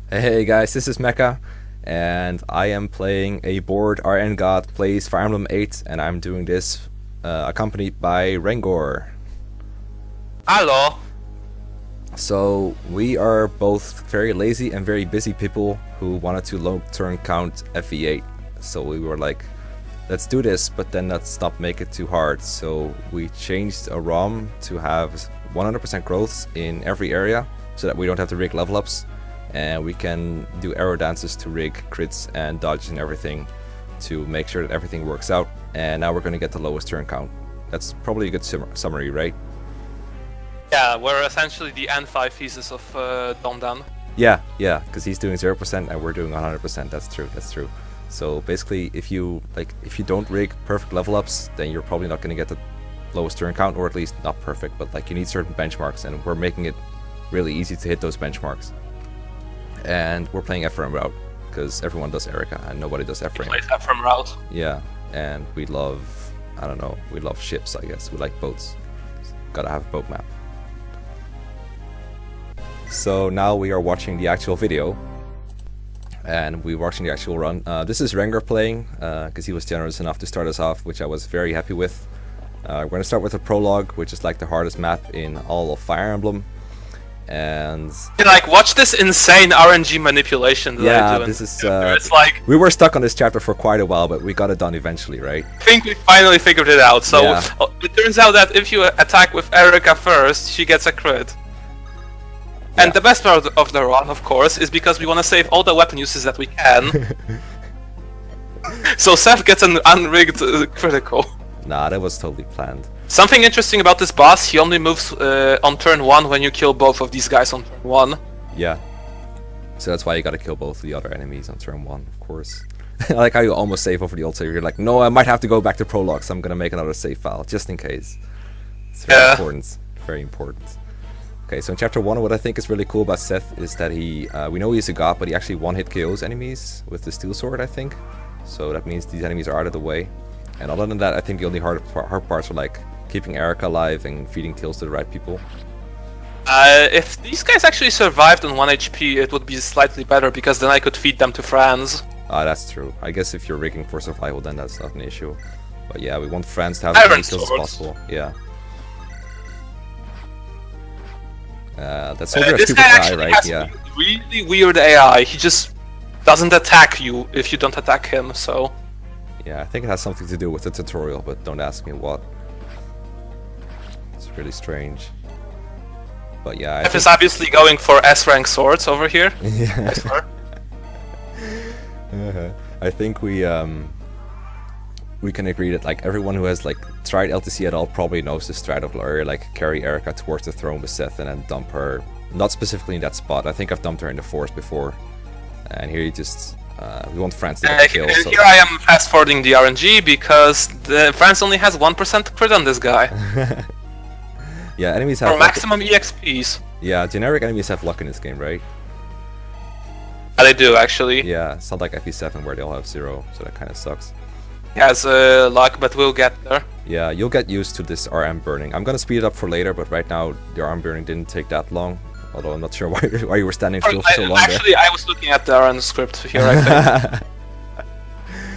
Hey guys, this is Mekkah, and I am playing a board RNGod plays Fire Emblem 8, and I'm doing this accompanied by Rengor. Hello. So we are both very lazy and very busy people who wanted to low turn count FE8. So we were like, let's do this, but then let's not make it too hard. So we changed a ROM to have 100% growths in every area, so that we don't have to rig level ups. And we can do arrow dances to rig crits and dodges and everything to make sure that everything works out. And now we're going to get the lowest turn count. That's probably a good summary, right? Yeah, we're essentially the N5 thesis of Domdan. Yeah, because he's doing 0% and we're doing 100%. That's true. So basically, if you don't rig perfect level ups, then you're probably not going to get the lowest turn count, or at least not perfect, but like you need certain benchmarks, and we're making it really easy to hit those benchmarks. And we're playing Ephraim route because everyone does Erica and nobody does Ephraim. Plays Ephraim route. Yeah, and we love, we love ships, I guess. We like boats. Gotta have a boat map. So now we are watching the actual video, and we're watching the actual run. This is Rengor playing because he was generous enough to start us off, which I was very happy with. We're gonna start with a prologue, which is like the hardest map in all of Fire Emblem. And like, watch this insane RNG manipulation that I do. This is it's like we were stuck on this chapter for quite a while, but we got it done eventually, right? I think we finally figured it out. So Yeah. it turns out that if you attack with Erica first, she gets a crit. And the best part of the run, of course, is because we want to save all the weapon uses that we can. So Seth gets an unrigged critical. Nah, that was totally planned. Something interesting about this boss, he only moves on turn 1 when you kill both of these guys on turn 1. Yeah. So that's why you gotta kill both the other enemies on turn 1, of course. I like how you almost save over the old save. You're like, no, I might have to go back to prologue, so I'm gonna make another save file, just in case. It's very important. Very important. Okay, so in chapter 1, what I think is really cool about Seth is that he, we know he's a god, but he actually one-hit KOs enemies with the steel sword, I think. So that means these enemies are out of the way. And other than that, I think the only hard parts are like keeping Erica alive and feeding kills to the right people. If these guys actually survived on 1 HP, it would be slightly better, because then I could feed them to Franz. That's true. I guess if you're rigging for survival, then that's not an issue. But yeah, we want Franz to have as many kills as possible. Yeah. That soldier is a stupid guy, right? Yeah. Really weird AI. He just doesn't attack you if you don't attack him, so... Yeah, I think it has something to do with the tutorial, but don't ask me what. It's really strange. But yeah, F is obviously going for S-rank swords over here. Yeah. I think we can agree that like everyone who has like tried LTC at all probably knows the strat of like carry Erica towards the throne with Seth and then dump her. Not specifically in that spot. I think I've dumped her in the forest before, and here you just. We want Franz to get kill. So. Here I am fast forwarding the RNG because Franz only has 1% crit on this guy. Yeah, enemies have. For maximum EXPs. Yeah, generic enemies have luck in this game, right? Yeah, they do actually. Yeah, it's not like FE7 where they all have 0, so that kind of sucks. He has luck, but we'll get there. Yeah, you'll get used to this RM burning. I'm gonna speed it up for later, but right now the RM burning didn't take that long. Although I'm not sure why you were standing still for so long. Actually, I was looking at the RN script here, I think.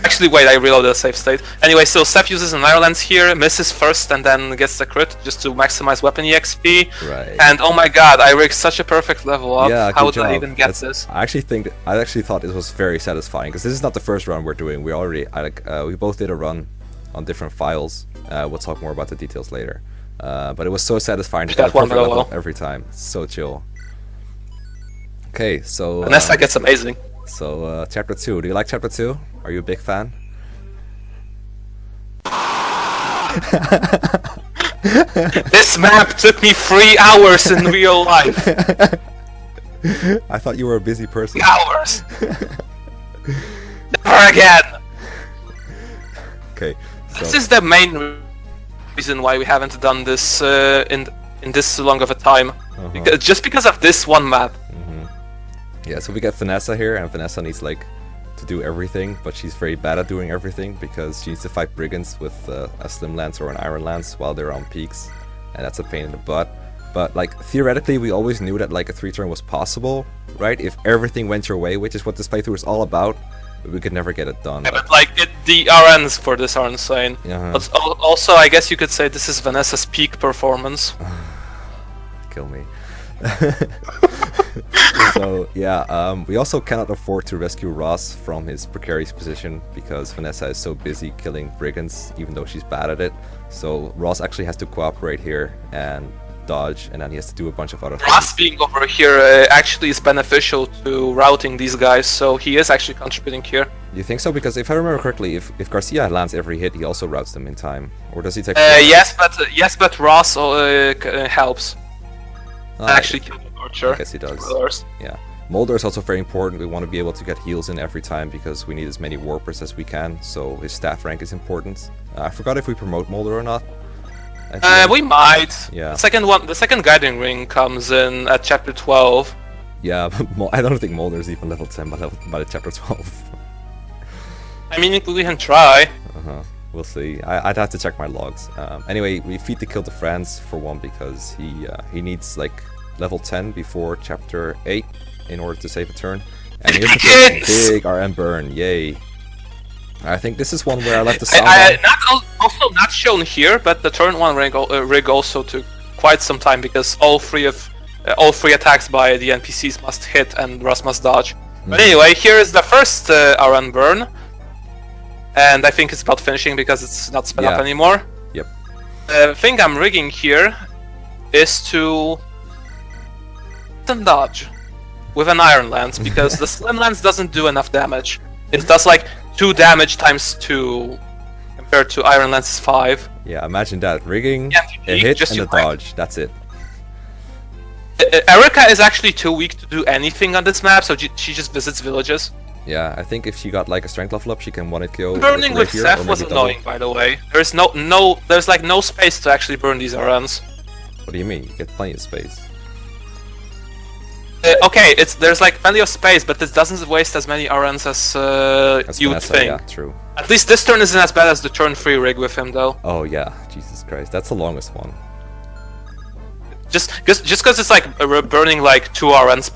Actually, wait, I reloaded a save state. Anyway, so Seth uses an Iron Lance here, misses first, and then gets the crit just to maximize weapon EXP. Right. And oh my god, I rigged such a perfect level up. Yeah, how did I even get this? I actually thought it was very satisfying, because this is not the first run we're doing. We already, we both did a run on different files. We'll talk more about the details later. But it was so satisfying to get a perfect level up every time. So chill. Okay, so... Vanessa gets amazing. So, chapter 2. Do you like chapter 2? Are you a big fan? This map took me 3 hours in real life. I thought you were a busy person. 3 hours! Never again! Okay, so... This is the main reason why we haven't done this in this long of a time. Just because of this one map. Yeah, so we got Vanessa here, and Vanessa needs like to do everything, but she's very bad at doing everything because she needs to fight brigands with a slim lance or an iron lance while they're on peaks, and that's a pain in the butt. But like theoretically, we always knew that like a 3-turn was possible, right? If everything went your way, which is what this playthrough is all about, but we could never get it done. Yeah, but like the RNs for this are insane. But also, I guess you could say this is Vanessa's peak performance. Kill me. So yeah, we also cannot afford to rescue Ross from his precarious position because Vanessa is so busy killing brigands, even though she's bad at it. So Ross actually has to cooperate here and dodge, and then he has to do a bunch of other things. Ross being over here actually is beneficial to routing these guys, so he is actually contributing here. You think so? Because if I remember correctly, if Garcia lands every hit, he also routes them in time, or does he take? Yes, but Ross helps. Actually, kill the Archer. I guess he does. Yeah. Mulder is also very important. We want to be able to get heals in every time because we need as many warpers as we can, so his staff rank is important. I forgot if we promote Mulder or not. We might. Yeah. The second guiding ring comes in at chapter 12. Yeah, but I don't think Mulder is even level 10 by chapter 12. I mean, we can try. We'll see. I'd have to check my logs. Anyway, we feed the kill to France for one because he needs like level 10 before chapter 8 in order to save a turn. And here's the big RM burn, yay! I think this is one where I left the sound on. Also not shown here, but the turn 1 rig also took quite some time because all three attacks by the NPCs must hit and Russ must dodge. But anyway, here is the first RN burn. And I think it's about finishing because it's not sped up anymore. Yep. The thing I'm rigging here is to dodge with an Iron Lance because the Slim Lance doesn't do enough damage. It does like 2 damage times 2 compared to Iron Lance's 5. Yeah, imagine that. Rigging, a hit, and a dodge. That's it. Erica is actually too weak to do anything on this map, so she just visits villages. Yeah, I think if she got like a strength level up, she can one-hit kill. Burning with Seth was annoying, by the way. There's there's like no space to actually burn these RNs. What do you mean? You get plenty of space. Okay, there's like plenty of space, but this doesn't waste as many RNs as you'd think. Yeah, true. At least this turn isn't as bad as the turn 3 rig with him, though. Oh yeah, Jesus Christ, that's the longest one. Just because it's like burning like 2 RNs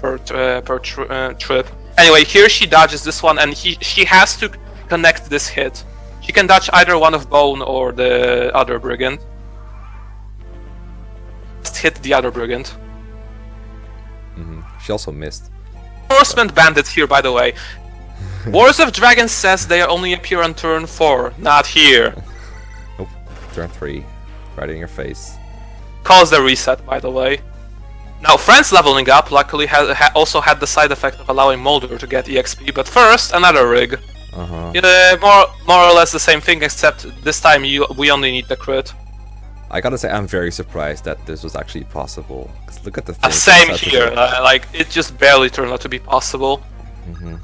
per trip. Anyway, here she dodges this one, and she has to connect this hit. She can dodge either one of Bone or the other Brigand. Just hit the other Brigand. She also missed. Horseman Bandits here, by the way. Wars of Dragons says they only appear on turn 4, not here. Nope, turn 3. Right in your face. Calls the reset, by the way. Now, France leveling up luckily also had the side effect of allowing Mulder to get EXP, but first, another rig. More or less the same thing, except this time we only need the crit. I gotta say, I'm very surprised that this was actually possible. 'Cause look at the thing. Same here, like, it just barely turned out to be possible. And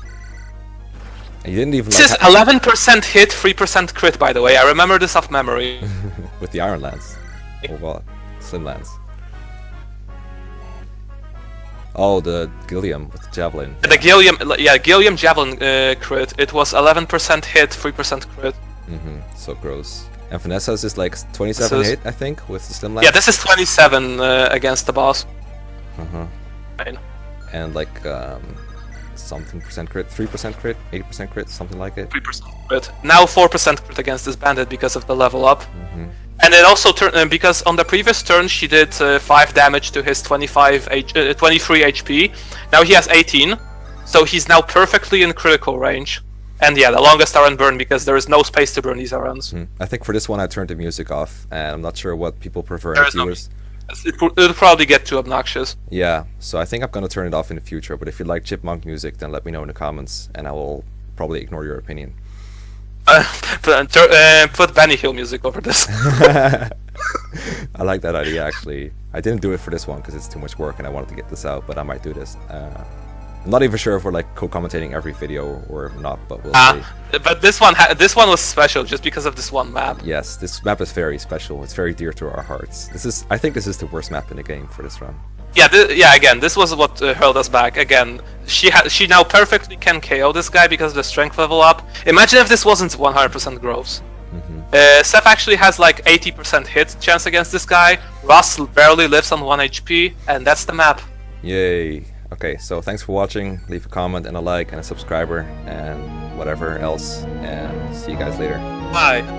you didn't even This is 11% hit, 3% crit, by the way. I remember this off memory. with the Iron Lance. Or what? Slim Lance. Oh, the Gilliam with the Javelin. The Gilliam Javelin crit. It was 11% hit, 3% crit. So gross. And Vanessa's is like 27 hit, I think, with the Slim Lance. Yeah, this is 27 against the boss. Fine. And like something percent crit, 3% crit, 8% crit, something like it. 3% crit. Now 4% crit against this bandit because of the level up. And it also turned because on the previous turn she did 5 damage to his 23 HP. Now he has 18, so he's now perfectly in critical range. And yeah, the longest RN burn because there is no space to burn these RNs. I think for this one I turned the music off, and I'm not sure what people prefer in viewers. It'll probably get too obnoxious. Yeah, so I think I'm gonna turn it off in the future. But if you like chipmunk music, then let me know in the comments, and I will probably ignore your opinion. Put Benny Hill music over this. I like that idea actually. I didn't do it for this one because it's too much work and I wanted to get this out, but I might do this. I'm not even sure if we're like co-commentating every video or not, but we'll see. But this one was special just because of this one map. Yes, this map is very special. It's very dear to our hearts. I think this is the worst map in the game for this run. Yeah, again, this was what held us back. Again, she now perfectly can KO this guy because of the strength level up. Imagine if this wasn't 100% Groves. Seth actually has like 80% hit chance against this guy. Russ barely lives on 1 HP, and that's the map. Yay. Okay, so thanks for watching. Leave a comment and a like and a subscriber and whatever else. And see you guys later. Bye.